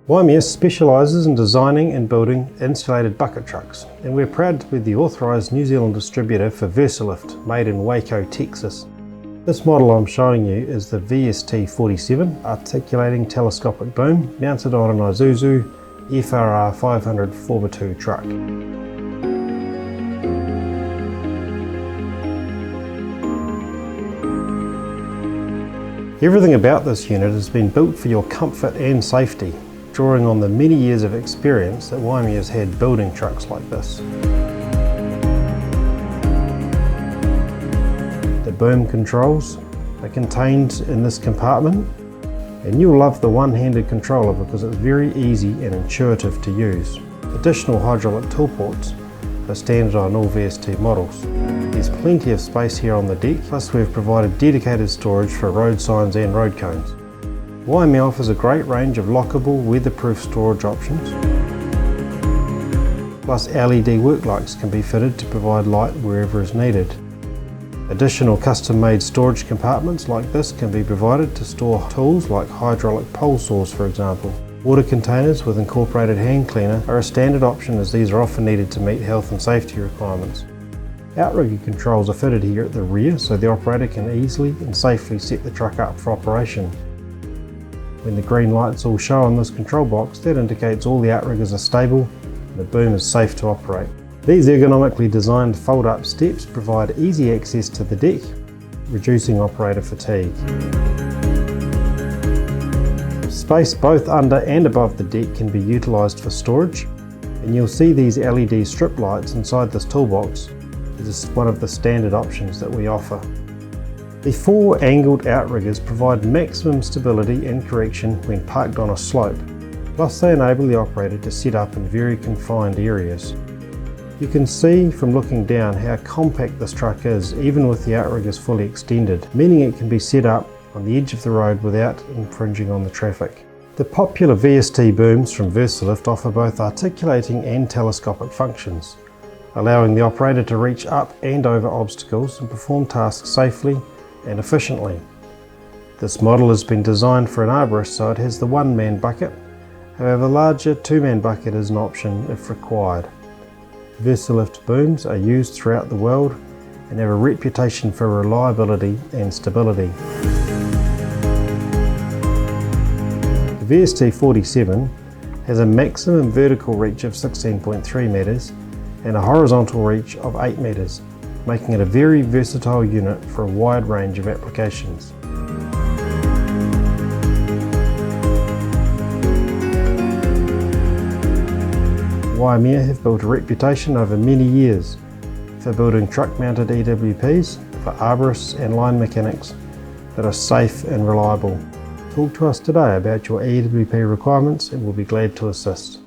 Waimea specialises in designing and building insulated bucket trucks, and we're proud to be the authorised New Zealand distributor for Versalift, made in Waco, Texas. This model I'm showing you is the VST47 articulating telescopic boom mounted on an Isuzu FRR500 4x2 truck. Everything about this unit has been built for your comfort and safety, drawing on the many years of experience that Waimea has had building trucks like this. The boom controls are contained in this compartment, and you'll love the one-handed controller because it's very easy and intuitive to use. Additional hydraulic tool ports are standard on all VST models. There's plenty of space here on the deck, plus we've provided dedicated storage for road signs and road cones. Waimea offers a great range of lockable, weatherproof storage options. Plus LED work lights can be fitted to provide light wherever is needed. Additional custom-made storage compartments like this can be provided to store tools like hydraulic pole saws, for example. Water containers with incorporated hand cleaner are a standard option, as these are often needed to meet health and safety requirements. Outrigger controls are fitted here at the rear, so the operator can easily and safely set the truck up for operation. When the green lights all show on this control box, that indicates all the outriggers are stable and the boom is safe to operate. These ergonomically designed fold-up steps provide easy access to the deck, reducing operator fatigue. Space both under and above the deck can be utilised for storage, and you'll see these LED strip lights inside this toolbox. This is one of the standard options that we offer. The four angled outriggers provide maximum stability and correction when parked on a slope, plus they enable the operator to set up in very confined areas. You can see from looking down how compact this truck is, even with the outriggers fully extended, meaning it can be set up on the edge of the road without infringing on the traffic. The popular VST booms from Versalift offer both articulating and telescopic functions, allowing the operator to reach up and over obstacles and perform tasks safely and efficiently. This model has been designed for an arborist, so it has the one-man bucket. However, the larger two-man bucket is an option if required. Versalift booms are used throughout the world and have a reputation for reliability and stability. The VST47 has a maximum vertical reach of 16.3 metres and a horizontal reach of 8 metres, making it a very versatile unit for a wide range of applications. Waimea have built a reputation over many years for building truck-mounted EWPs for arborists and line mechanics that are safe and reliable. Talk to us today about your EWP requirements and we'll be glad to assist.